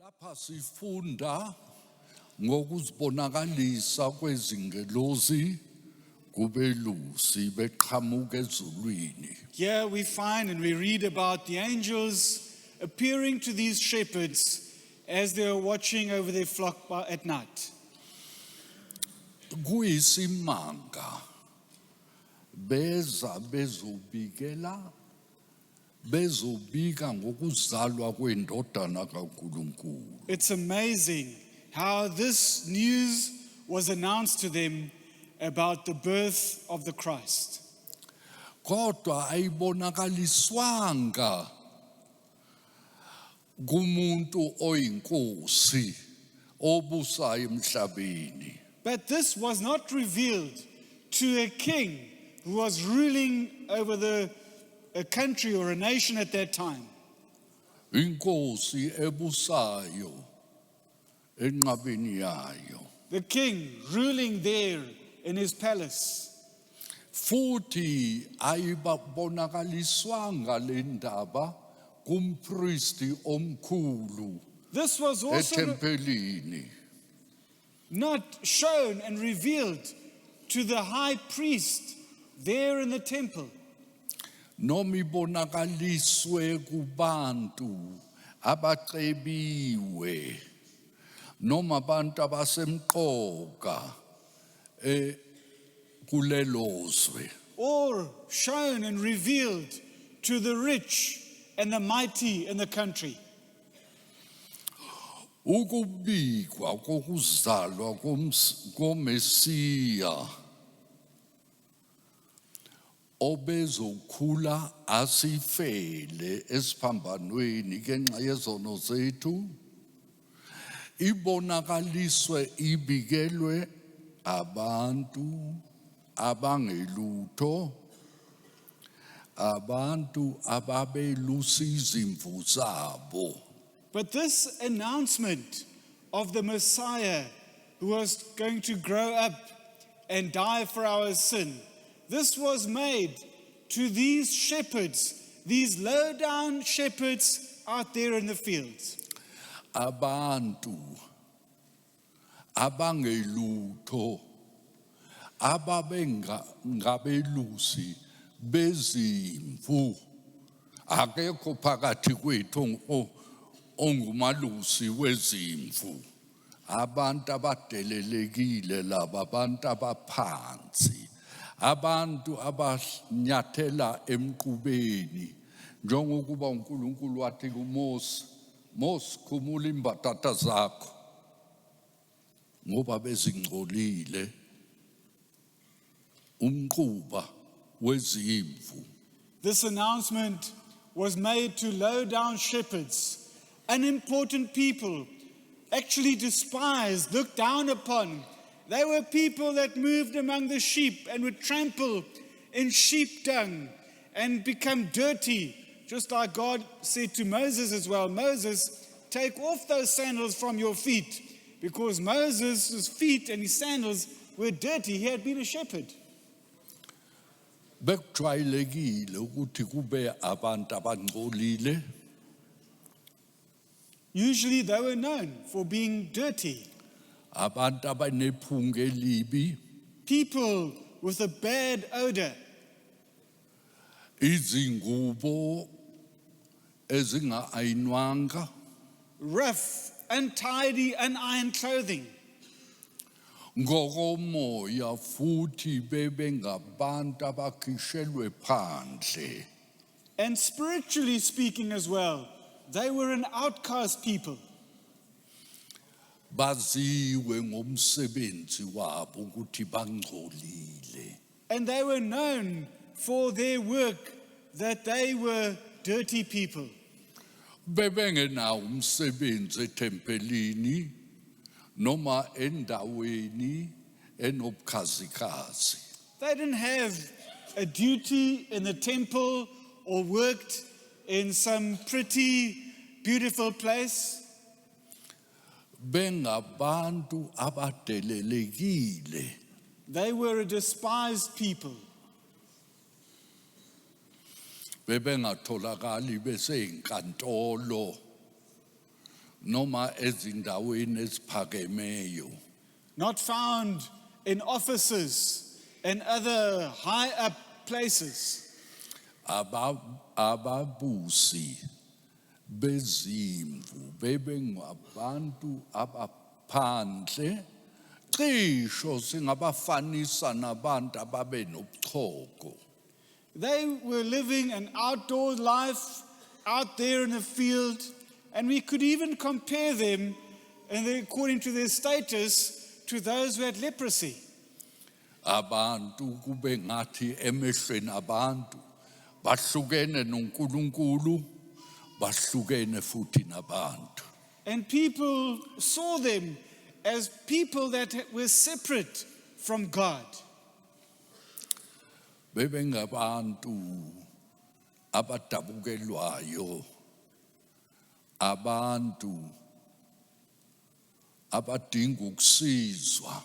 Lapha sifunda ngokuzibonakalisa kwezingelosi kubelusi beqhamuka ezulwini. Here we find and we read about the angels appearing to these shepherds as they are watching over their flock at night. Kuyisimanga beza bezobika ngokuzalwa kwendodana kaNkulunkulu. It's amazing how this news was announced to them about the birth of the Christ. Kodwa ayibonakaliswanga kumuntu oyinkosi obusayo emhlabeni. But this was not revealed to a king who was ruling over a country or a nation at that time. Inkosi ebusayo enqabeni yayo. The king ruling there in his palace. Futhi ayibonakaliswanga le ndaba kumpristi omkhulu This was also etempelini. not shown and revealed to the high priest there in the temple. Noma ibonakaliswe kubantu abacebiwe noma abantu abasemqoka kulelozwe. Or shown and revealed to the rich and the mighty in the country. Ukubikwa kokuzalwa koMesiya obezokhula asifele esiphambanweni ngenxa yezono zethu ibonakaliswe ibikelwe abantu abangelutho abantu ababelusiza imvu zabo. But this announcement of the Messiah who was going to grow up and die for our sin, this was made to these shepherds, these low-down shepherds out there in the fields. Abantu abangelutho ababengabelusi bezimvu akekho phakathi kwethu ongumalusi wezimvu. Abantu abadelelekile laba abantu abaphansi, abantu abanyathela emqubeni njengokuba uNkulunkulu wathi kuMose, Mose khumula imbatata zakho ngoba bezingcolile umquba wezimvu. This announcement was made to low-down shepherds, unimportant people, actually despised, looked down upon. They were people that moved among the sheep and would trample in sheep dung and become dirty, just like God said to Moses as well, Moses, take off those sandals from your feet, because Moses' feet and his sandals were dirty. He had been a shepherd. Bekujwayelekile ukuthi kube abantu abangcolile. Usually they were known for being dirty. Abantu abanephunga elibi, People with a bad odor. izingubo ezinga-ayinwanga, Rough, untidy, unironed clothing. ngokomoya futhi bebengabantu abakhishelwe phandle. And spiritually speaking as well, they were an outcast people. Baziwe ngomsebenzi wabo ukuthi bangcolile. And they were known for their work that they were dirty people. Bebengenawo umsebenzi etempelini noma endaweni enobukhazikhazi. They didn't have a duty in the temple or worked in some pretty, beautiful place. Bengabantu abadelelekile. They were a despised people. Bebengatholakali besey'nkantolo noma ezindaweni eziphakemeyo. not found in offices and other high up places. Ababusi bezimvu bebengabantu abaphandle, cisho singabafanisa nabantu ababe nobuchopho. They were living an outdoor life out there in the field, and we could even compare them, and according to their status, to those who had leprosy. Abantu kube ngathi emehlweni abantu bahlukene noNkulunkulu, bahlukene futhi nabantu. And people saw them as people that were separate from God. Bebengabantu abadabukelwayo, abantu abadinga ukusizwa.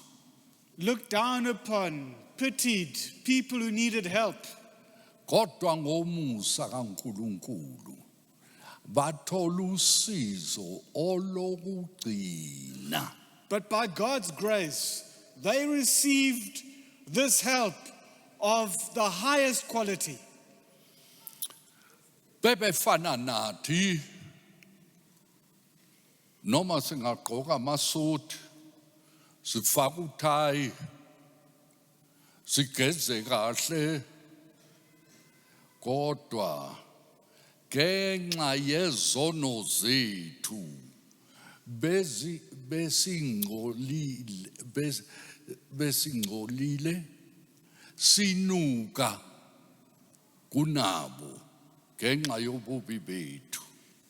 Looked down upon, pitied, people who needed help. Kodwa ngomusa kaNkulunkulu bathola usizo olokugcina. But by God's grace, they received this help of the highest quality. Bebefana nathi, noma singagqoka amasuti, sifaka uthayi, sigeze kahle, kodwa ngenxa yezono zethu besingcolile sinuka kunabo ngenxa yobubi bethu.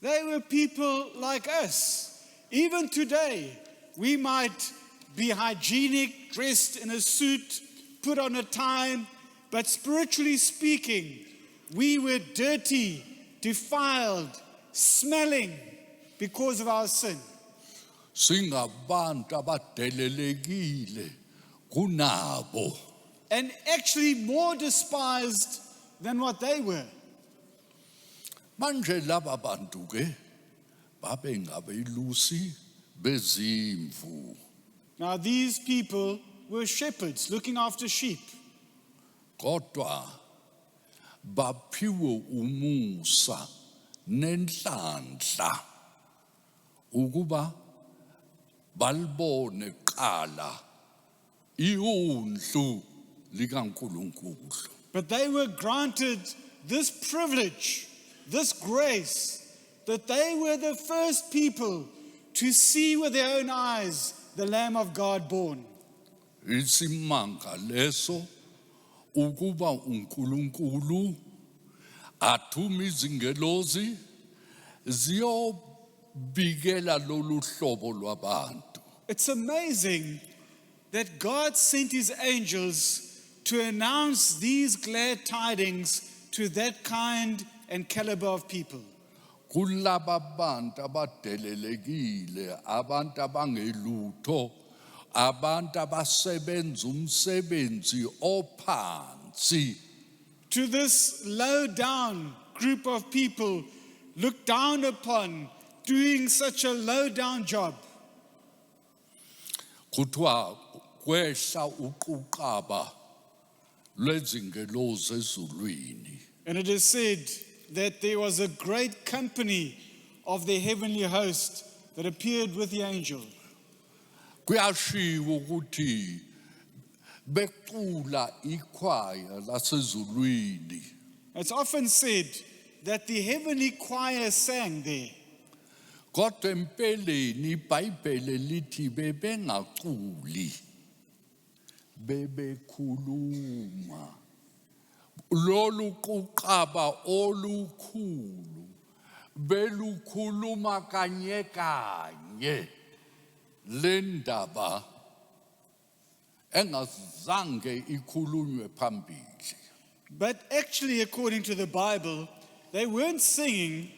They were people like us. Even today, we might be hygienic, dressed in a suit, put on a tie, but spiritually speaking, we were dirty, defiled, smelling because of our sin. Singabantu abadelelekile kunabo. And actually more despised than what they were. Manje laba bantu ke babe ngabelusi bezimvu. Now these people were shepherds looking after sheep. Kodwa baphiwe umusa nenhlanhla ukuba balibone qala ihundlu likaNkulunkulu. But they were granted this privilege, this grace, that they were the first people to see with their own eyes the Lamb of God born. Isimanga leso ukuba uNkulunkulu athuma izingelozi ziyobikela lolu hlobo lwabantu. It's amazing that God sent his angels to announce these glad tidings to that kind and caliber of people. Kulaba bantu abadelelekile, abantu abangelutho, abantu abasebenza umsebenzi ophansi. To this low down group of people looked down upon, doing such a low down job. Kuthiwa kwehla uquqaba lwezingelozi ezulwini. And it is said that there was a great company of the heavenly host that appeared with the angel. Kuyashiwo ukuthi bequla ikhwaya lasezulwini. It's often said that the heavenly choir sang there. Kodwa empeleni iBhayibheli lithi bebengaculi, bebekhuluma. Lolu quqaba olukhulu belukhuluma kanye kanye lendaba engazange ikhulunywe phambili. But actually, according to the Bible, they weren't singing,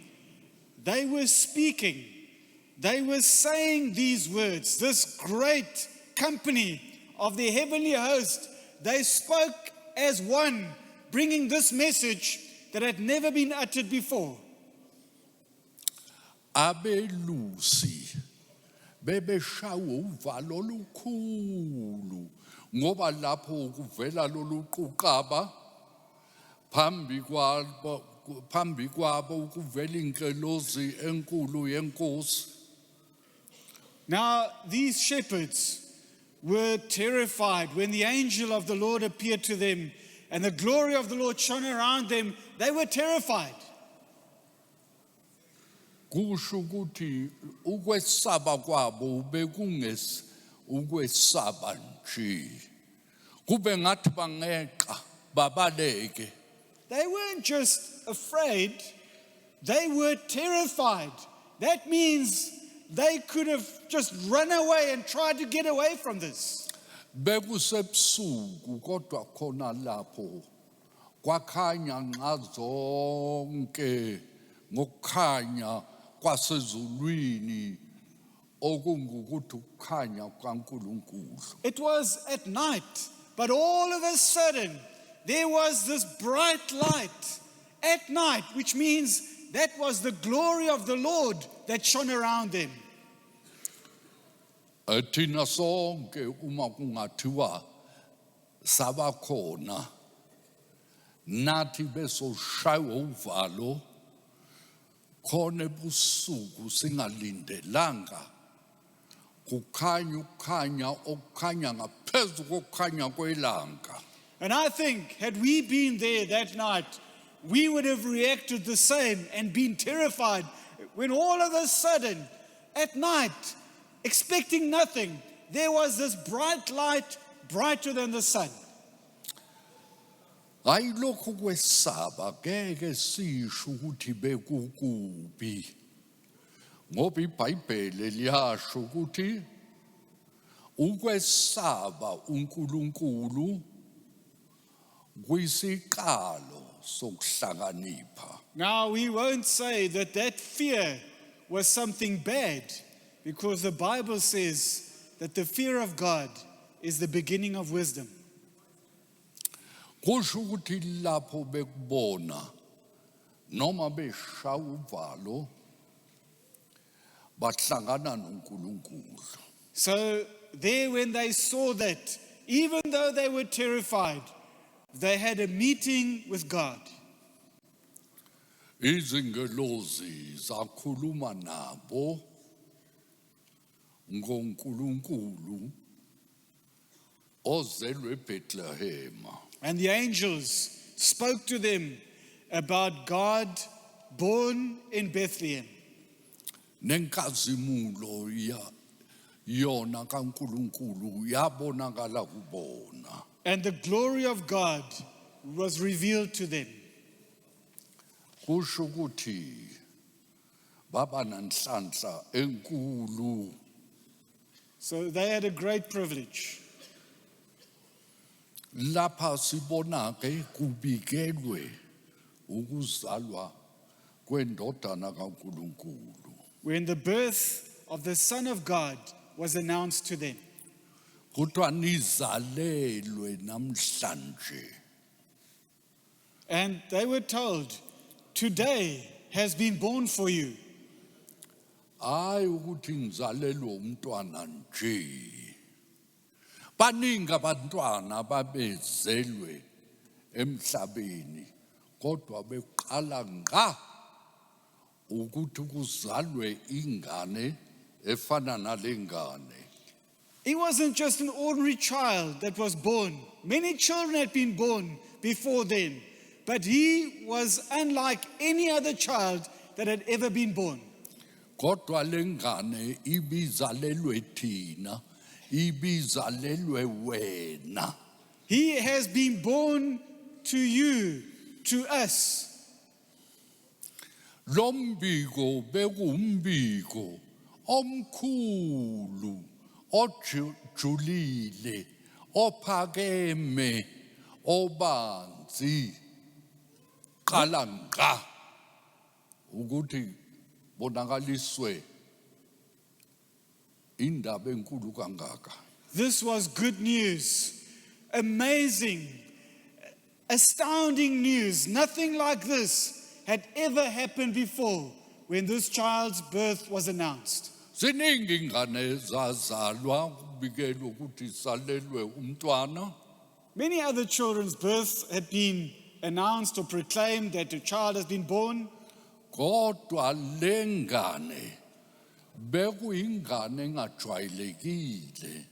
they were speaking. They were saying these words. This great company of the heavenly host, they spoke as one, bringing this message that had never been uttered before. abelusi bebeshawa uvalo olukhulu ngoba lapho kuvela lolu quqaba phambi kwabo kuvela ingelosi enkulu yenkosi. Now, these shepherds were terrified when the angel of the Lord appeared to them and the glory of the Lord shone around them. They were terrified. Kusho ukuthi ukwesaba kwabo bekungesi ukwesaba nje. Kube ngathi bangeqa babaleke. They weren't just afraid, they were terrified. That means they could have just run away and tried to get away from this. Bekusebusuku kodwa khona lapho kwakhanya ngazonke ngokukhanya kwasezulwini okungukuthi ukukhanya kaNkulunkulu. It was at night, but all of a sudden there was this bright light at night, which means that was the glory of the Lord that shone around them. Thina sonke uma kungathiwa sabakhona nathi besoshaywa uvalo khona ebusuku singalindelanga kukhanya ukukhanya okukhanya ngaphezu kokukhanya kwelanga. And I think had we been there that night, we would have reacted the same and been terrified when all of a sudden at night, expecting nothing, there was this bright light brighter than the sun. Hayi lokho kwesaba ngeke sisho ukuthi bekukubi ngoba iBhayibheli liyasho ukuthi ukwesaba uNkulunkulu kuyisiqalo sokuhlakanipha. Now we won't say that that fear was something bad, because the Bible says that the fear of God is the beginning of wisdom. Kusho ukuthi lapho bekubona noma beshaya uvalo bahlangana noNkulunkulu. So there, when they saw that, even though they were terrified, they had a meeting with God. Izingelozi zakhuluma nabo ngoNkulunkulu ozelwe eBethlehem. And the angels spoke to them about God born in Bethlehem. Nenkazimulo yona kaNkulunkulu yabonakala kubona. And the glory of God was revealed to them. Kusho ukuthi baba nanhlanhla enkulu. So they had a great privilege. Lapha sibona ke kubikelwe ukuzalwa kwendodana kaNkulunkulu. When the birth of the Son of God was announced to them. Kuthiwa nizalelwe namhlanje. And they were told, today has been born for you. Hayi ukuthi ngizalelwe umntwana nje. Baningi abantwana babezelwe emhlabeni kodwa beqala nga ukuthi kuzalwe ingane efana nalengane. He wasn't just an ordinary child that was born. Many children had been born before then, but he was unlike any other child that had ever been born. Kodwa lengane ibizalelwe thina, ibizalelwe wena. He has been born to you, to us. Lombiko bekumbiko omkhulu ojulile ophakeme obanzi qala nga ukuthi bonakaliswe indaba enkulu kangaka. This was good news, amazing, astounding news. Nothing like this had ever happened before. when this child's birth was announced. Ziningi ingane zazalwa kubikelwe ukuthi salelwe umntwana. Many other children's births had been announced or proclaimed that a child has been born. Kodwa lengane bekuyingane engajwayelekile.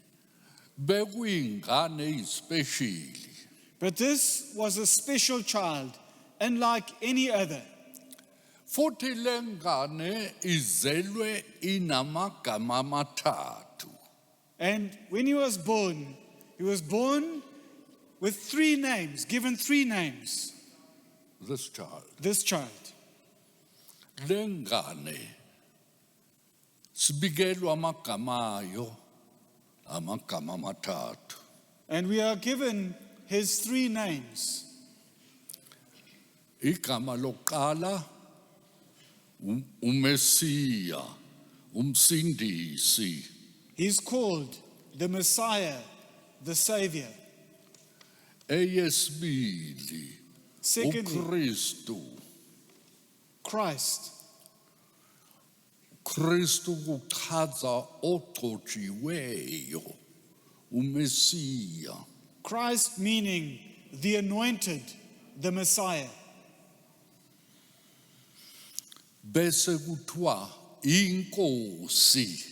Bekuyingane especially. But this was a special child, unlike any other. Futhi lengane izelwe inamagama amathathu. And when he was born with 3 names, given 3 names. This child. This child. Lengane sibikelwa amagama ayo amagama amathathu. And we are given his 3 names. Igama lokuqala uMesiya, umsindisi. He's called the Messiah, the Savior. Eyesibili Secondly, uKristu. Christ. Kristu kuchaza ogcotshiweyo, uMesiya. Christ meaning the anointed, the Messiah. Bese kuthiwa inkosi.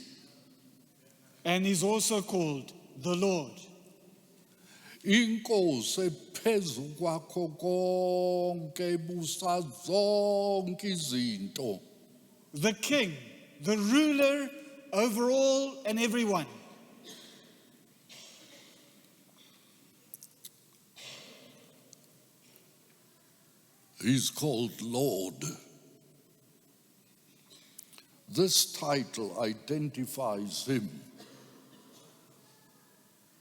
And he's also called the Lord. Inkosi phezu kwakho konke ibusa zonke izinto. The King, the ruler over all and everyone. He's called Lord. This title identifies him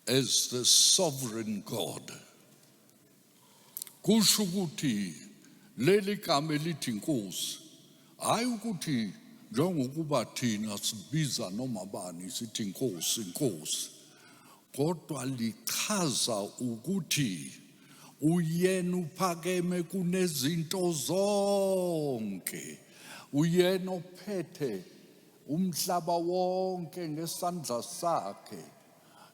as the sovereign God. Kusho ukuthi leli gama elithi inkosi hayi ukuthi njengokuba thina sibiza noma bani sithi inkosi inkosi, kodwa lichaza ukuthi uyena uphakeme kunezinto zonke, uyena ophethe umhlaba wonke ngesandla sakhe,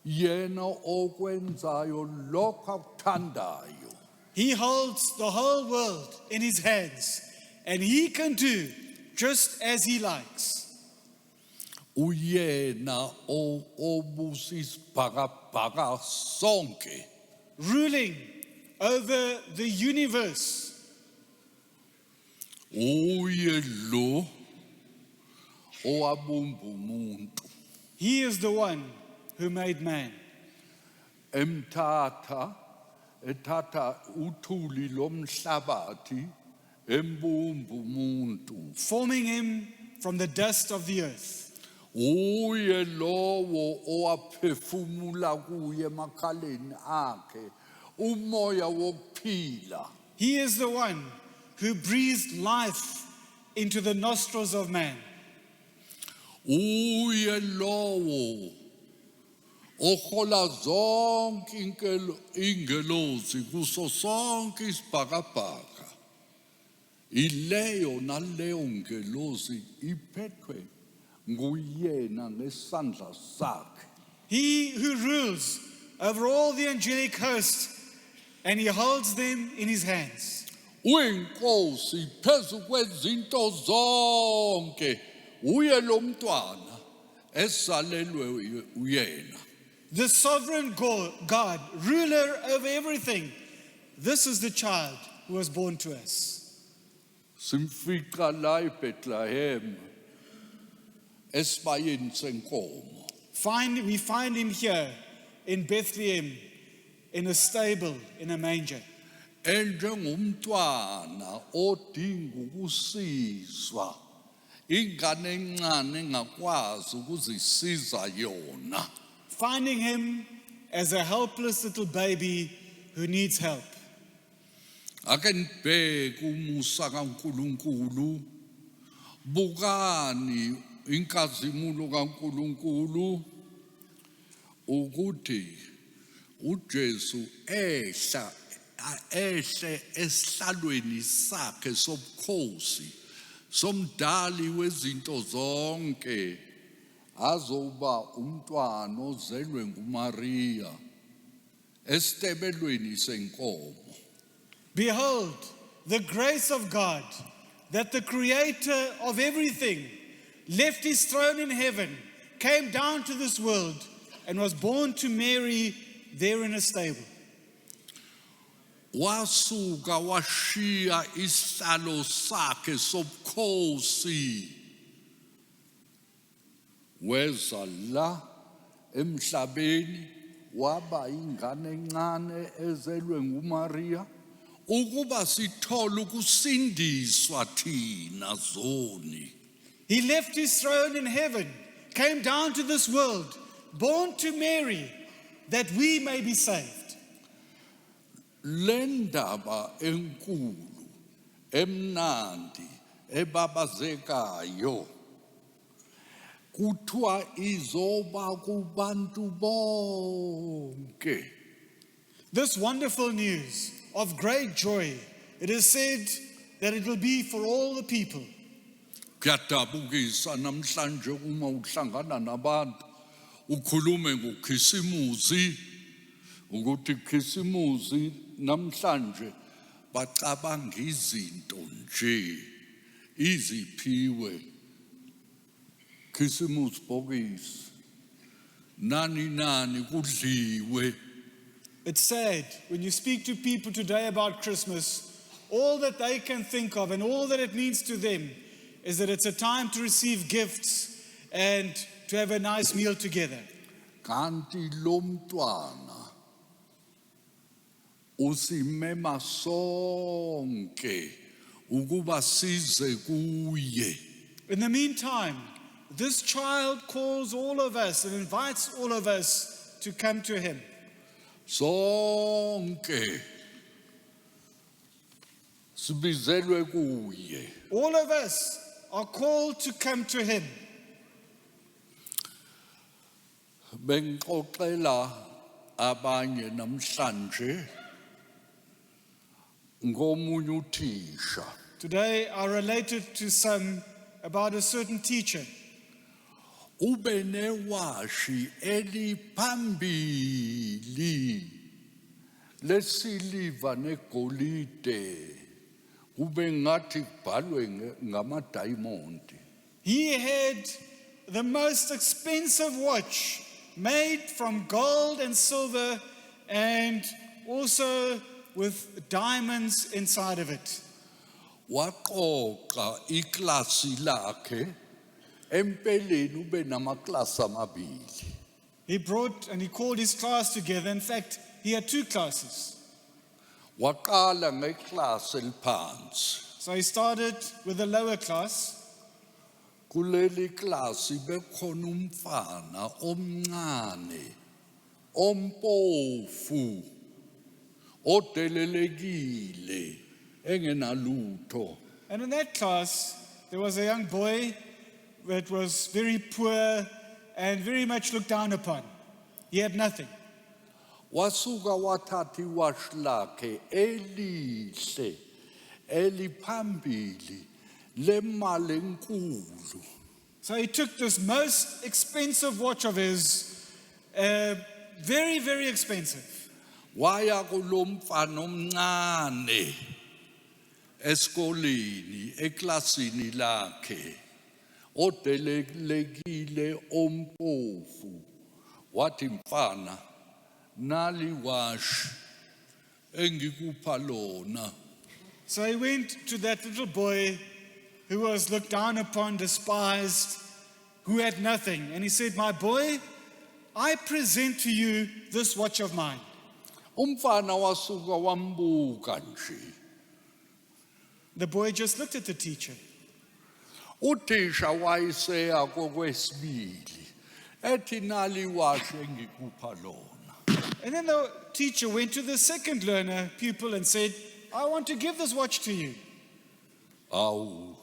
yena okwenzayo lokho akuthandayo. He holds the whole world in his hands, and he can do just as he likes. Uyena obusa isibhakabhaka sonke. Ruling over the universe. Uye lo owabumba umuntu. He is the one who made man. Ethatha uthuli lomhlabathi embumba umuntu. Forming him from the dust of the earth. Uye lowo owaphefumula kuye emakhaleni akhe umoya wokuphila. He is the one who breathed life into the nostrils of man. Uye lowo ohola zonke ingelosi kuso sonke isibhakabhaka. Ileyo naleyo ngelosi iphethwe nguyena ngesandla sakhe. He who rules over all the angelic host, and he holds them in his hands. Uyinkosi phezu kwezinto zonke, uye lo mntwana esalelwe uyena. The sovereign God, ruler over everything. This is the child who was born to us. Simfica la eBethlehem esibayeni senkomo. We find him here in Bethlehem, in a stable, in a manger. Enjengomntwana odinga ukusizwa, ingane encane engakwazi ukuzisiza yona. Finding him as a helpless little baby who needs help. Ake nibheke umusa kaNkulunkulu, bukani inkazimulo kaNkulunkulu ukuthi uJesu ehle esihlalweni sakhe sobukhosi somdali wezinto zonke azoba umntwana ozelwe nguMaria esitebelweni senkomo. Behold, the grace of God, that the creator of everything left his throne in heaven, came down to this world, and was born to Mary there in a stable. Wasuka washiya isihlalo sakhe sobukhosi weza la emhlabeni waba ingane encane ezelwe nguMaria ukuba sithole ukusindiswa thina zoni. He left his throne in heaven, came down to this world, born to Mary, that we may be saved. Lendaba enkulu emnandi ebabazekayo kuthiwa izoba kubantu bonke. This wonderful news of great joy, it is said that it will be for all the people. Kuyadabukisa namhlanje uma uhlangana nabantu ukhulume ngokhisimusi ukuthi khisimusi namhlanje bacabanga izinto nje iziphiwe khisimusi bokisi nani kudliwe. It's sad when you speak to people today about Christmas, all that they can think of and all that it means to them is that it's a time to receive gifts and to have a nice meal together. Kanti lo mntwana usimema sonke ukuba size kuye. In the meantime, this child calls all of us and invites all of us to come to him. Sonke sibizelwe kuye. All of us are called to come to him. Bengixoxela abanye namhlanje ngomunye uthisha. Today I related to some about a certain teacher. Ube newashi eliphambili lesiliva negolide kube ngathi kubhalwe ngama-diamond. He had the most expensive watch made from gold and silver and also with diamonds inside of it. Waqoqa iklasi lakhe empeleni ube namaklasi amabili. He brought and he called his class together. In fact, he had two classes. Waqala ngeklasi eliphansi. So he started with the lower class. Kuleli klasi bekhona umfana omncane ompofu odelelekile engenalutho. And in that class, there was a young boy that was very poor and very much looked down upon. He had nothing. Wasuka wathatha iwashi lakhe elihle eliphambili lemali enkulu. So he took this most expensive watch of his, very, very expensive. Waya kulomfana omncane esikoleni eklasini lakhe odelelekile ompofu wathi mfana nali wash engikupha lona. So he went to that little boy who was looked down upon, despised, who had nothing. And he said, "My boy, I present to you this watch of mine." Umfana wasuka wambuka nje. The boy just looked at the teacher. Uthisha wayiseya kokwesibili ethi nali wash engikupha lona. And then the teacher went to the second learner, pupil, and said, "I want to give this watch to you." Awu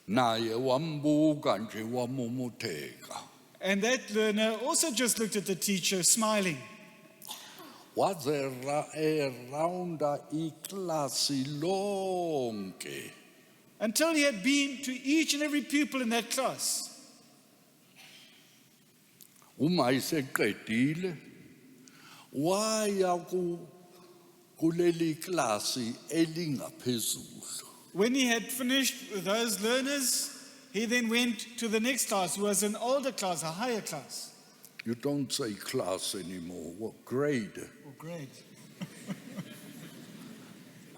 naye wambuka nje wamomotheka. And that learner also just looked at the teacher, smiling. Waze eraunda iklasi lonke. until he had been to each and every pupil in that class. Uma iseqedile waya kuleli klasi elingaphezulu. When he had finished with those learners, he then went to the next class, who was an older class, a higher class. You don't say class anymore. What grade? Oh, great.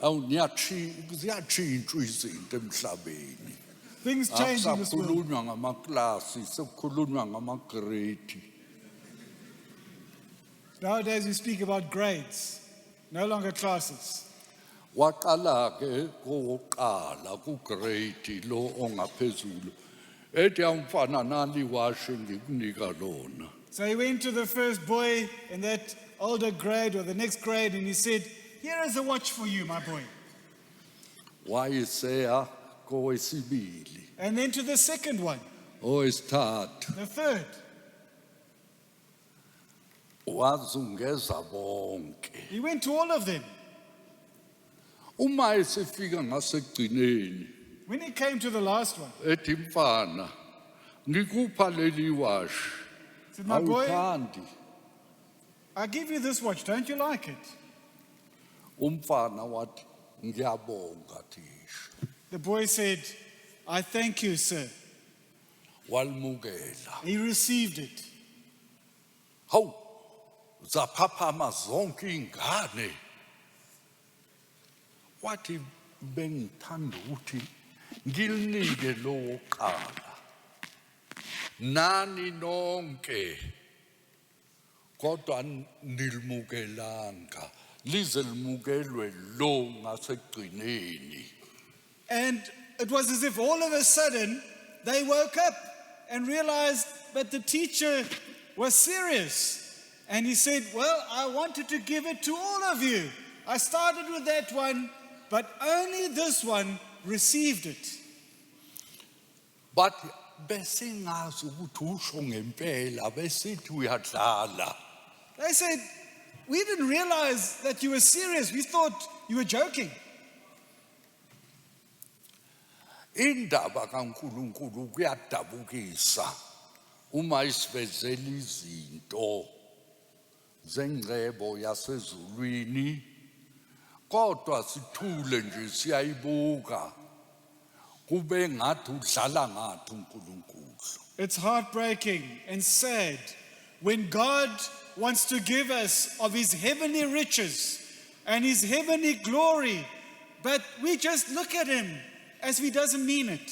Ziyatshintshwa izinto emhlabeni. Things change in this world. Akusakhulunywa ngamaklasi, sekukhulunywa ngamagrade. Nowadays we speak about grades, no longer classes. Waqala ke koqala ku grade lo ongaphezulu. Ethi amfana nali washe ngikunika lona. So he went to the first boy in that older grade or the next grade and he said, "Here is a watch for you, my boy." Wayeseya kowesibili, And then to the second one, owesithathu, the third. wazungeza bonke. He went to all of them. Uma esefika ngasekugcineni, When he came to the last one, ethi mfana, ngikupha leli washi. he said, "My boy, Awuthandi? I give you this watch. Don't you like it?" Umfana wathi ngiyabonga thisha. The boy said, "I thank you, sir." Walmukela. He received it. Hawu, zaphaphama zonke ingane. Wathi bengithanda ukuthi ngilinike lo woqala. Nani nonke kodwa nilimukelanga lize limukelwe lo ngasekugcineni. And it was as if all of a sudden they woke up and realized that the teacher was serious. And he said, "Well, I wanted to give it to all of you. I started with that one, but only this one received it." But besingazi ukuthi usho ngempela besithi uyadlala. They said, "We didn't realize that you were serious. We thought you were joking." Indaba kaNkulunkulu kuyadabukisa uma isivezela izinto zengcebo yasezulwini kodwa sithule nje siyayibuka kube ngathi udlala ngathi uNkulunkulu. It's heartbreaking and sad when God wants to give us of his heavenly riches and his heavenly glory, but we just look at him as if he doesn't mean it.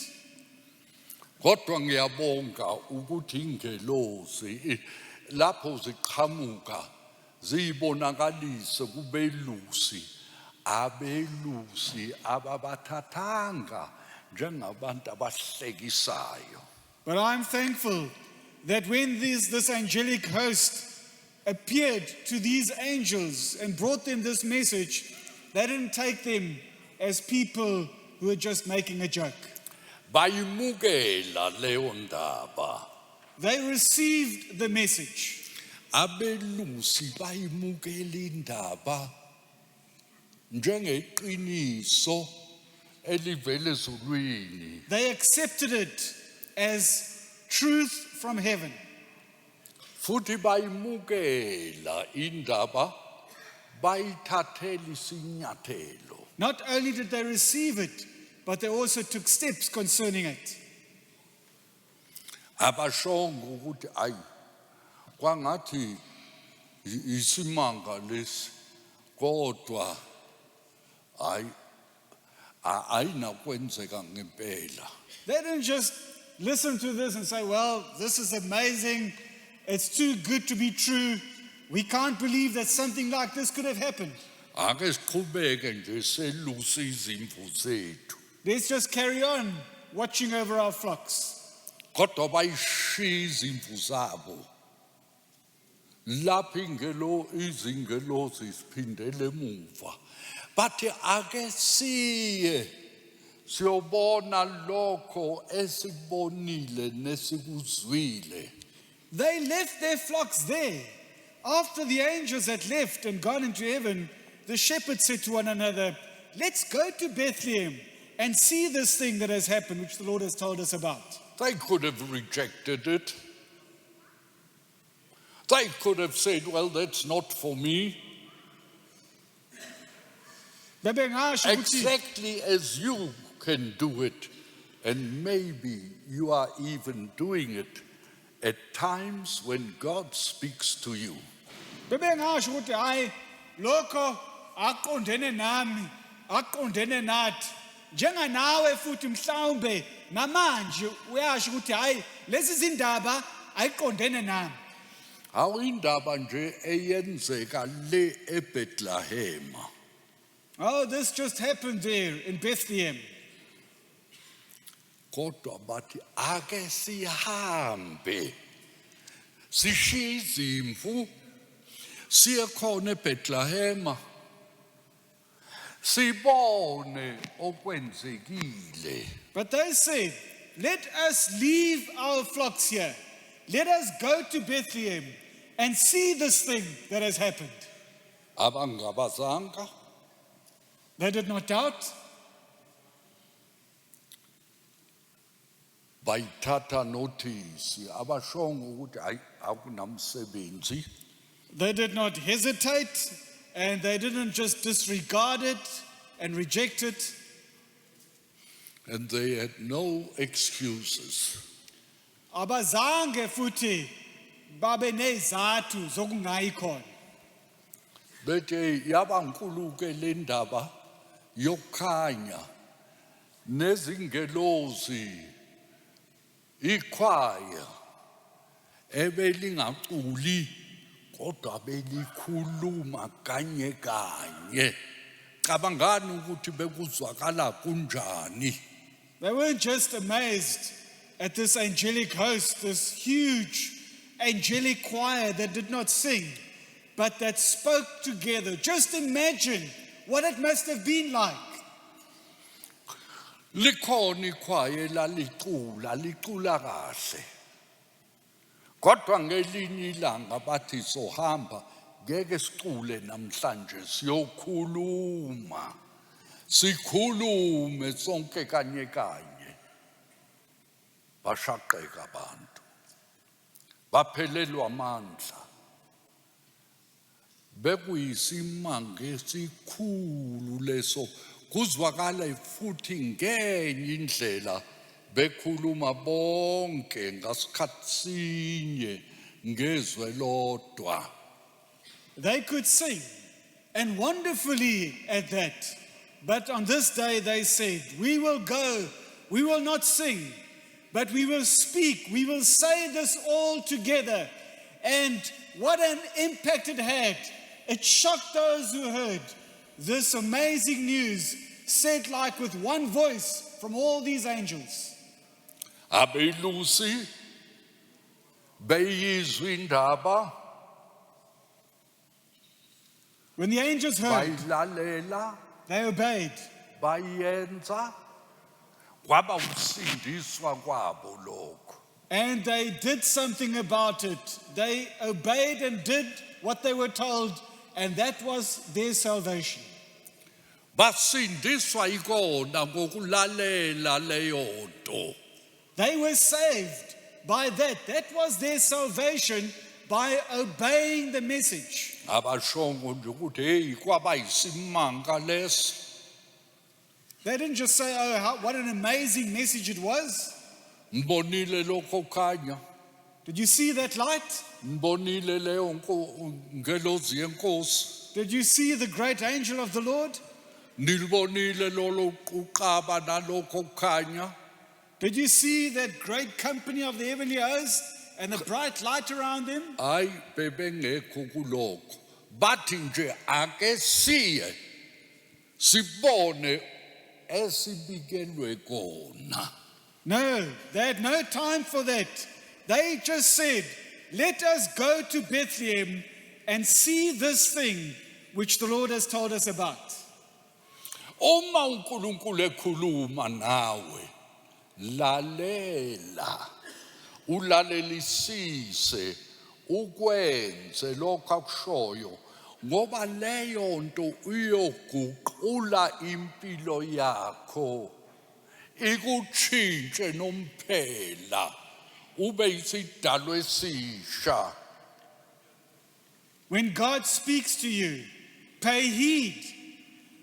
Kodwa ngiyabonga ukuthi ingelosi lapho ziqhamuka ziyibonakalise kubelusi abelusi ababathathanga njengabantu abahlekisayo. But I'm thankful that when this angelic host appeared to these angels and brought them this message, they didn't take them as people who were just making a joke. Bayimukela leyo ndaba. They received the message. Abelusi bayimukela indaba njengeqiniso elivela ezulwini. They accepted it as truth from heaven. Futhi bayimukela indaba bayithathela isinyathelo. Not only did they receive it, but they also took steps concerning it. Abashongo ukuthi ayi kwangathi isimanga lesi kodwa ayinakwenzeka ngempela. They didn't just listen to this and say, "Well, this is amazing. It's too good to be true. We can't believe that something like this could have happened. Ake siqhubeke nje seluse izimvu zethu. Let's just carry on watching over our flocks." Kodwa bayishiya izimvu zabo. Lapho izingelosi siphindele emuva. Bathi ake siye siyobona lokho esikubonile nesikuzwile. They left their flocks there. After the angels had left and gone into heaven, the shepherds said to one another, "Let's go to Bethlehem and see this thing that has happened, which the Lord has told us about. They could have rejected it. They could have said, well, that's not for me. Bebengasho ukuthi Exactly as you can do it. And maybe you are even doing it at times when God speaks to you. bebengasho ukuthi hayi lokho aqondene nami, aqondene nathi. Njenga nawe futhi mhlawumbe namanje uyasho ukuthi hayi lezi zindaba ayiqondene nami. Awindaba nje eyenzeka le eBethlehem. Oh, this just happened there in Bethlehem. Kodwa bathi ake sihambe. Sishiye izimvu siye khona eBethlehem. Sibone okwenzekile. But they said, let us leave our flocks here. Let us go to Bethlehem and see this thing that has happened. Abangabazanga. They did not doubt. Bayithatha notice abashongo ukuthi akunamsebenzi. They did not hesitate, and they didn't just disregard it and reject it. And they had no excuses. Abazange futhi babe nezathu zokungayi khona. Bethe yabankulu ke le ndaba yokukhanya nezingelozi ikhwaya ebelingaculi kodwa belikhuluma kanye kanye. Cabangani ukuthi bekuzwakala kunjani. They weren't just amazed at this angelic host, this huge angelic choir that did not sing, but that spoke together. Just imagine what it must have been like. Likhona ikhwaya licula kahle. Kodwa ngelinye ilanga bathi sohamba ngeke sicule namhlanje siyokhuluma. Sikhulume sonke kanye kanye. Bashaqeka abantu. Baphelelwa amandla. Bekuyisimanga esikhulu leso. Kuzwakala futhi ngenye indlela bekhuluma bonke ngasikhathi sinye ngezwe lodwa. They could sing, and wonderfully at that. But on this day they said, we will go, we will not sing, but we will speak, we will say this all together. And what an impact it had. It shocked those who heard this amazing news said like with one voice from all these angels. Abelusi beyizwa indaba When the angels heard, bayilalela they obeyed. bayenza kwaba usindiswa kwabo lokho. And they did something about it. They obeyed and did what they were told, and that was their salvation. Basindiswa ikona ngokulalela leyo nto. They were saved by that. That was their salvation by obeying the message. Abashongo nje ukuthi hey kwaba isimanga leso. They didn't just say, oh, what an amazing message it was. Mbonile lokho khanya. Did you see that light? Mbonile leyo ngelozi yenkosi. Did you see the great angel of the Lord? Nilibonile lolo uqaba nalokho khanya. Did you see that great company of the heavenly host and the bright light around them? Hayi bebengekho kulokho. Bathi nje ake siye sibone esibikelwe kona. No, they had no time for that. They just said, let us go to Bethlehem and see this thing which the Lord has told us about. Uma uNkulunkulu ekhuluma nawe, lalela, ulalelisise, ukwenze lokho akushoyo, ngoba leyo nto uyoguqula impilo yakho. ikutshintshe nomphela ube isidalwa esisha. When God speaks to you, pay heed,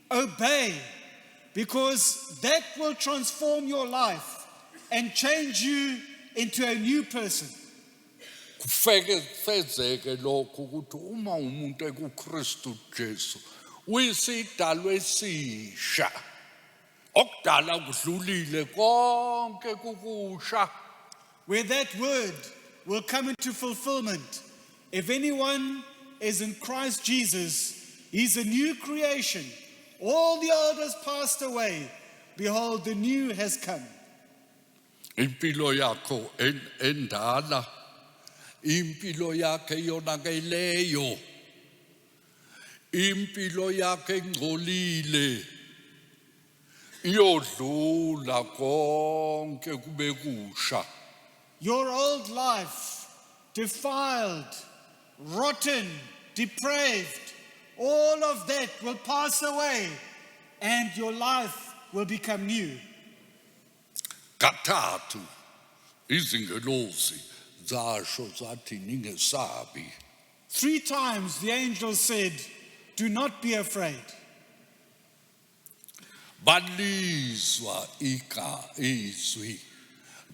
obey, because that will transform your life and change you into a new person. Kufezeke lokho ukuthi uma umuntu ekuKristu Jesu uyisidalwa esisha. Okudala kudlulile konke kukusha. Where that word will come into fulfillment. If anyone is in Christ Jesus, he's a new creation. All the old has passed away. Behold, the new has come. Impilo yakho endala, impilo yakhe yonakeleyo, impilo yakhe engcolile, iyodlula konke kube kusha. Your old life, defiled, rotten, depraved, all of that will pass away and your life will become new. Kathathu izingelosi zasho zathi ningesabi. 3 times the angel said, do not be afraid. Balizwa izwi,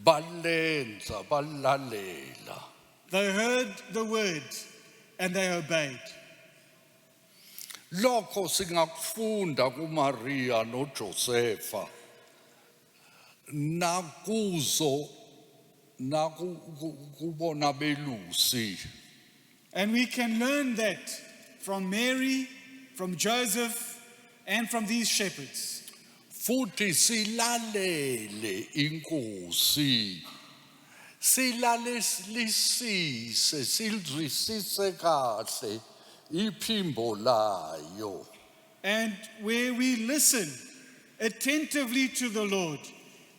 balenza balalela. They heard the word and they obeyed. Lokho singakufunda kuMaria noJosefa nakuzo nakubona belusi. And we can learn that from Mary, from Joseph, and from these shepherds. Futhi silalele inkosi. Silalelisise silizwisise kahle iphimbo layo. And where we listen attentively to the Lord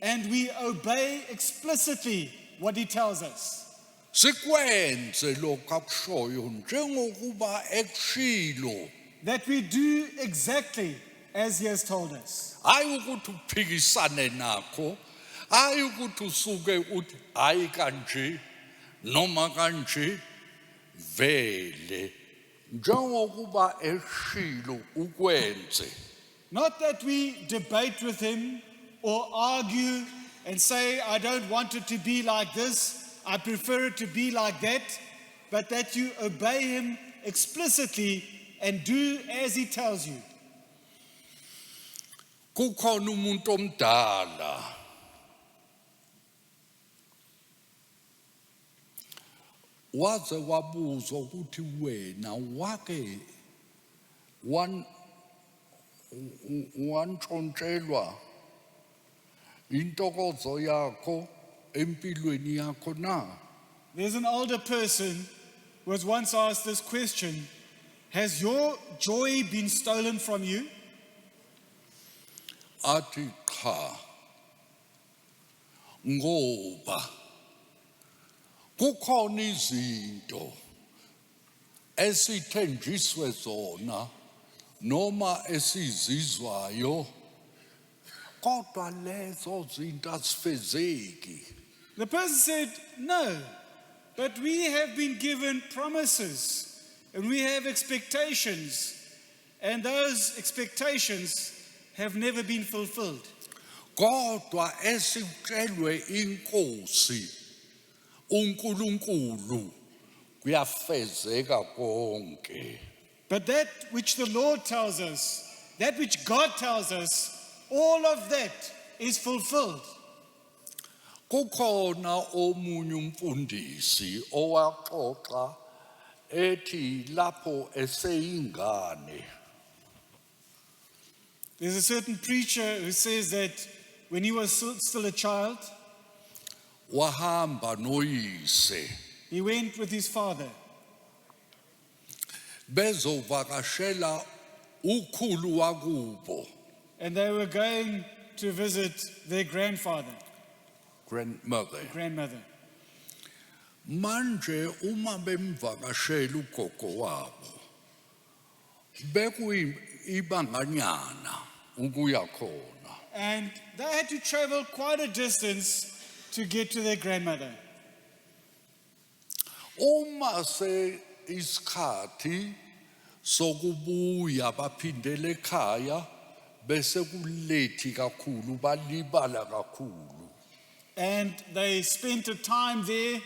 and we obey explicitly what he tells us. Sikwenze lokho akushoyo njengokuba ekushilo. That we do exactly as he has told us. Hayi ukuthi uphikisane nakho, hayi ukuthi usuke uthi hayi kanje noma kanje, vele njengokuba eshilo ukwenze. Not that we debate with him or argue and say, I don't want it to be like this, I prefer it to be like that, but that you obey him explicitly and do as he tells you. Kukhona umuntu omdala waze wabuzwa ukuthi wena wake wantshontshela intokozo yakho empilweni yakho na? There's an older person who was once asked this question, has your joy been stolen from you? Athi cha, ngoba kukhona izinto esithenjiswe zona noma esizizwayo kodwa lezo zinto azifezeki. The person said, no, but we have been given promises and we have expectations, and those expectations have never been fulfilled. Kodwa esitshelwe inkosi uNkulunkulu kuyafezeka konke. But that which the Lord tells us, that which God tells us, all of that is fulfilled. Kukhona omunye umfundisi owaxoxa ethi lapho eseyingane. There's a certain preacher who says that when he was still a child, Wahamba noyise he went with his father bezovakashela ukhulu wakubo, and they were going to visit their grandmother. grandmother. Manje uma bemvakashela ugogo wabo bekuyibanganyana ukuya khona. and they had to travel quite a distance to get to their grandmother. Uma se isikhathi sokubuya baphindele ekhaya bese kulethi kakhulu balibala kakhulu. And they spent a time there,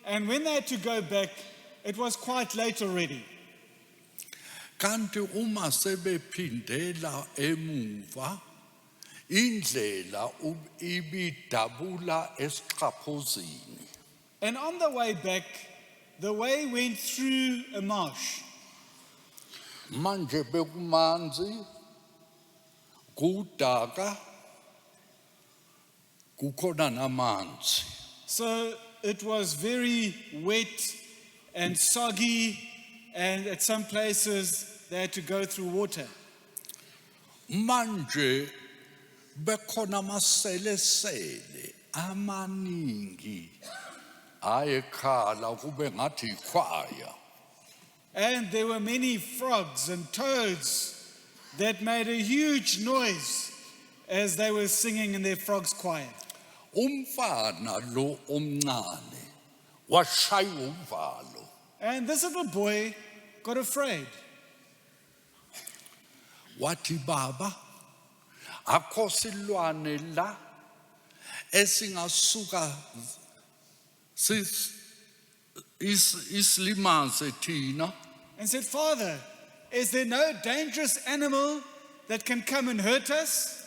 and when they had to go back, it was quite late already. Kanti uma sebephindela emuva indlela ibidabula esiqaphozini. And on the way back, the way went through a marsh. Manje bekumanzi kudaka kukhona namanzi. So it was very wet and soggy, and at some places they had to go through water. Manje bekhona amaselesele amaningi ayekhala kube ngathi ikhwaya. And there were many frogs and toads that made a huge noise as they were singing in their frog's choir. Umfana lo omncane washaywa uvalo. And this little boy got afraid. Wathi baba akho silwane la esingasuka islimaze thina. And said, Father, is there no dangerous animal that can come and hurt us?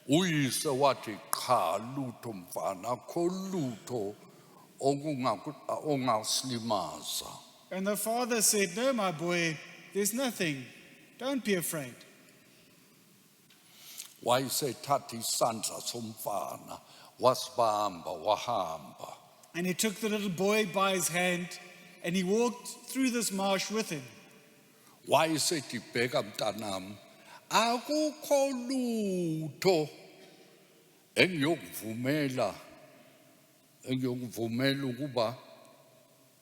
Uyise wathi cha lutho mfana akho lutho ongaslimaza. And the father said, no, my boy, there's nothing. Don't be afraid. Wayesethatha isandla somfana wasibamba wahamba. And he took the little boy by his hand, and he walked through this marsh with him. Wayesethi bheka mntanami akukho lutho engiyokuvumela ukuba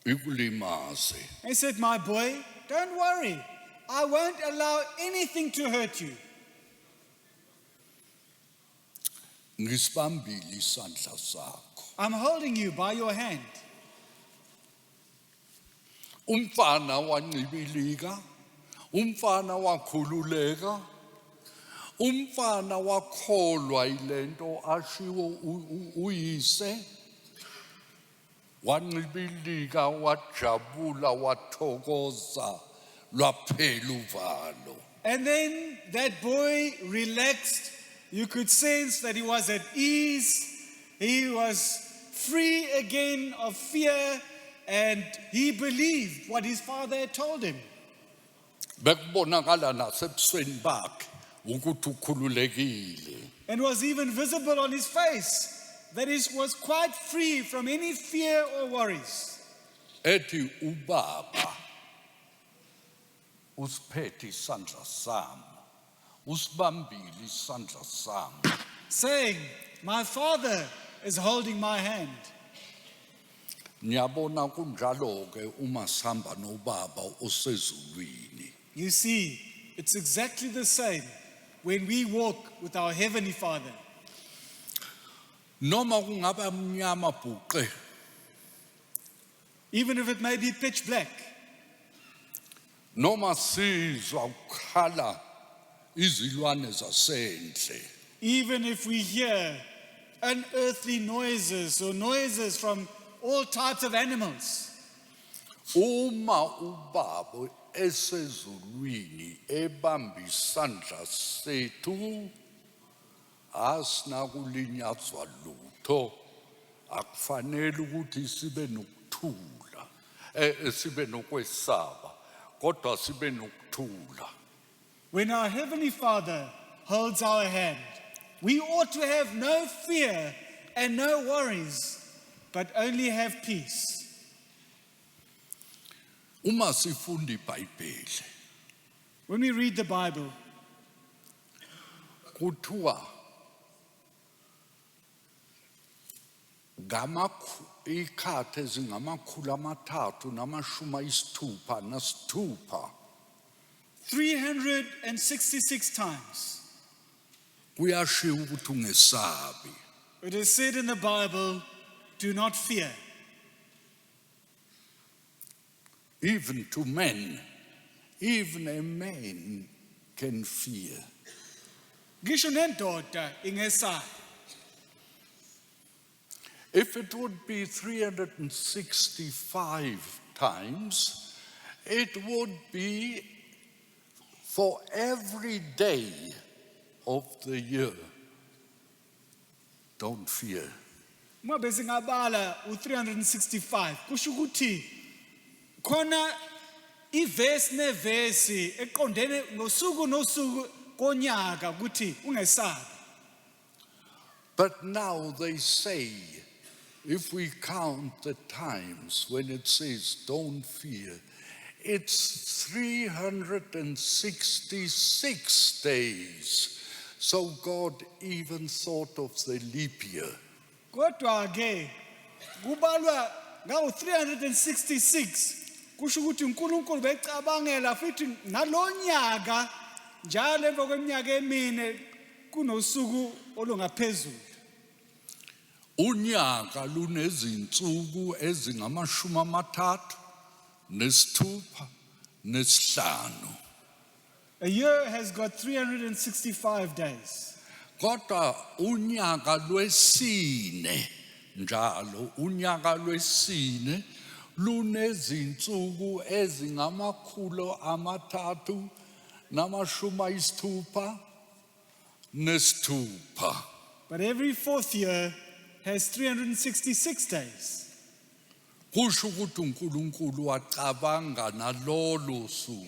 ikulimaze. He said, my boy, don't worry. I won't allow anything to hurt you. Ngisibambile isandla sakho. I'm holding you by your hand. Umfana wancibilika, umfana wakhululeka, umfana wakholwa ilento ashiwo uyise, wancibilika, wajabula, wathokoza, lwaphela uvalo. And then that boy relaxed. You could sense that he was at ease. He was free again of fear, and he believed what his father had told him. Bekubonakala nasebusweni bakhe ukuthi ukhululekile. And was even visible on his face that he was quite free from any fear or worries. Ethi ubaba usiphethe isandla sami, usibambile isandla sami. Saying, my father is holding my hand. Niyabona kunjalo ke uma sihamba nobaba osezulwini. You see, it's exactly the same when we walk with our Heavenly Father. Noma kungaba mnyama bhuqe, Even if it may be pitch black, noma sizwa ukukhala izilwane zasendle, even if we hear unearthly noises or noises from all types of animals, uma ubaba esezulwini ebamba isandla sethu asinakulinyazwa lutho, akufanele ukuthi sibe nokuthula, sibe nokwesaba, kodwa sibe nokuthula. when our Heavenly Father holds our hand, we ought to have no fear and no worries, but only have peace. Uma sifunda iBhayibheli, When we read the Bible, kuthiwa ikhathi ezingamakhulu amathathu namashumi ayisithupha nasithupha 366 times kuyashiwo ukuthi ungesabi. It is said in the Bible, do not fear. Even to men, even a man can fear. Ngisho nendoda ingesabi. If it would be 365 times, it would be for every day of the year. Don't fear. Uma besingabala u365 kusho ukuthi khona ivesi nevesi eqondene ngosuku nosuku konyaka ukuthi ungesabi. But now they say, if we count the times when it says don't fear, it's 366 days. So God even thought of the leap year. Kodwa ke kubalwa ngawo 366 kusho ukuthi uNkulunkulu becabangela futhi nalonyaka njalo emva kweminyaka emine kunosuku olungaphezulu. Unyaka lunezinsuku ezingama-36 A year has got 365 days. Kodwa unyaka lwesine njalo unyaka lwesine lunezinsuku ezingama-366. But every fourth year has 366 days. Kusho ukuthi uNkulunkulu wacabanga nalolo suku.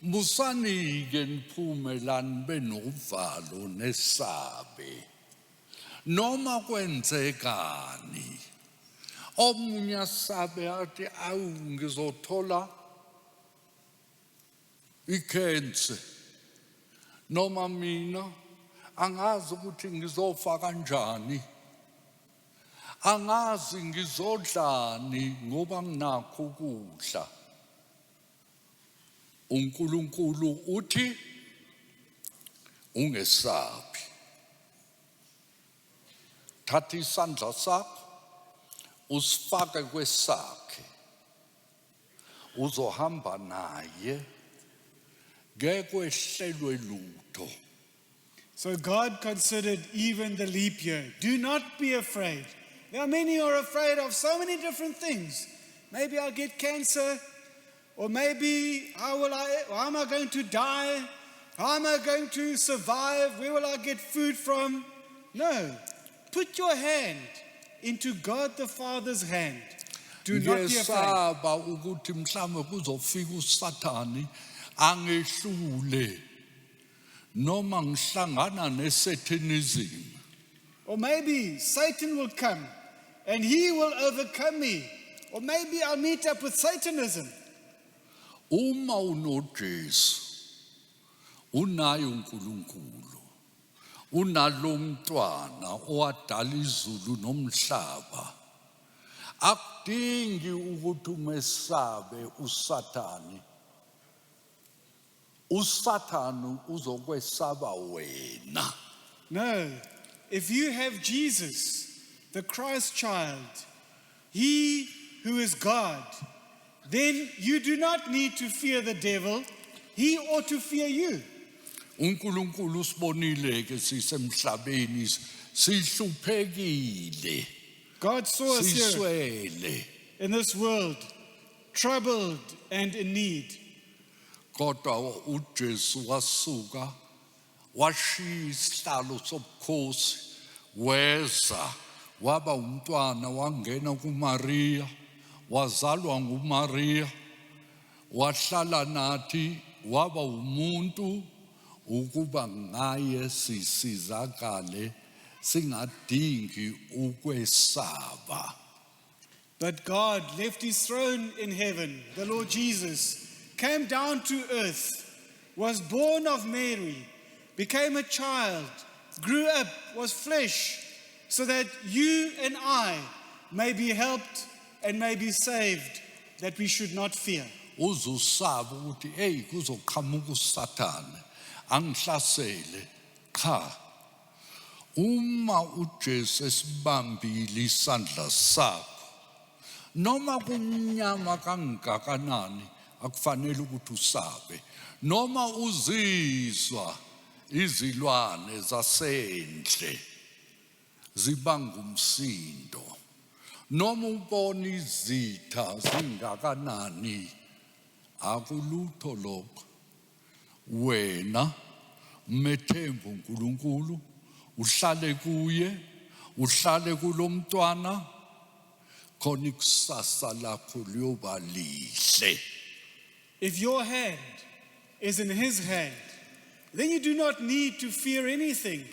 Musanike niphume lani benovalo nesabe. Noma kwenzekani. Omunye asabe athi awu ngizothola ikhense. Noma mina angazi ukuthi ngizofa kanjani. Angazi ngizodlani ngoba nginakho ukudla. uNkulunkulu uthi ungesabi. Thatha isandla sakho usifake kwesakhe. Uzohamba naye ngekwehlelwe lutho. So God considered even the leap year. Do not be afraid. There are many who are afraid of so many different things. Maybe I'll get cancer, or maybe how am I going to die? How am I going to survive? Where will I get food from? No. Put your hand into God the Father's hand. Do not be afraid. Ngiyesaba ukuthi mhlawumbe kuzofika uSathani angehlule noma ngihlangana neSatanism. Or maybe Satan will come and he will overcome me. Or maybe I'll meet up with Satanism. Uma unoJesu, unaye uNkulunkulu, unalomntwana owadala izulu nomhlaba. Akudingi ukuthi umesabe uSathani. uSathani uzokwesaba wena. No. If you have Jesus, the Christ child, he who is God, then you do not need to fear the devil. He ought to fear you. uNkulunkulu usibonile ke sisemhlabeni sihluphekile. God saw us here Siswele. in this world, troubled and in need. Kodwa uJesu wasuka washiya isihlalo sobukhosi weza waba umntwana wangena kuMaria wazalwa nguMaria wahlala nathi waba umuntu ukuba ngaye sisizakale singadingi ukwesaba. But God left his throne in heaven. The Lord Jesus came down to earth, was born of Mary, became a child, grew up, was flesh, so that you and I may be helped and may be saved, that we should not fear. Uzusaba ukuthi hey kuzoqhamuka uSathane angihlasele Cha, uma uJesu esibambile isandla sakho, noma kunyama kangakanani akufanele ukuthi usabe, noma uzizwa izilwane zasendle zibanga umsindo, noma ubona izitha zingakanani, akulutho lokho. Wena methemba uNkulunkulu, uhlale kuye, uhlale kulomntwana, khona ikusasa lakho liyoba lihle. If your hand is in his hand, then you do not need to fear anything,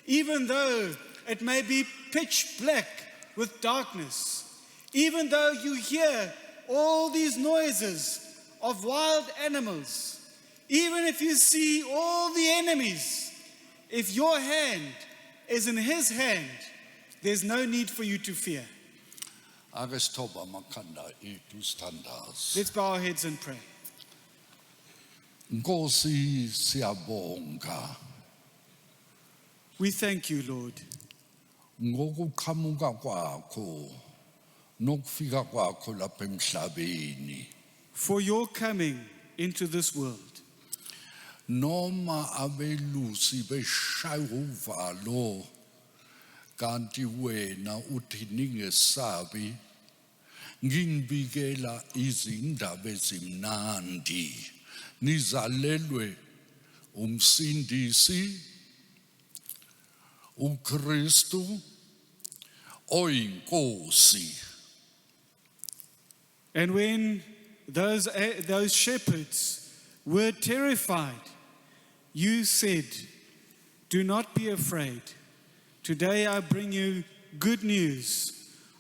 even though it may be pitch black with darkness, even though you hear all these noises of wild animals, even if you see all the enemies. If your hand is in his hand, there's no need for you to fear. Ake sithoba amakhanda ethu sithandaze. Let's bow our heads and pray. Nkosi siyabonga We thank you, Lord, ngokuqhamuka kwakho nokufika kwakho lapha emhlabeni. for your coming into this world. Noma abelusi beshaya uvalo, kanti wena uthi ningesabi, ngingibikela izindaba ezimnandi, nizalelwe umsindisi uKristu oyinkosi. And when those shepherds were terrified, you said, "Do not be afraid. Today I bring you good news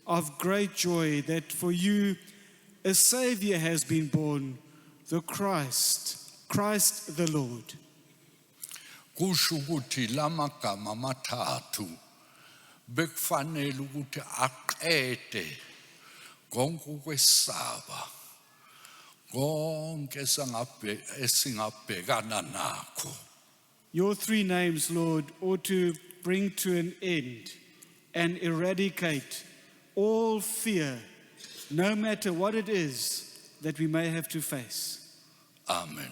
of great joy, that for you a Savior has been born, the Christ the Lord." Kusho ukuthi lamagama amathathu bekufanele ukuthi aqede konke ukwesaba, konke esingabhekana nakho. Your three names, Lord, ought to bring to an end and eradicate all fear, no matter what it is that we may have to face. Amen.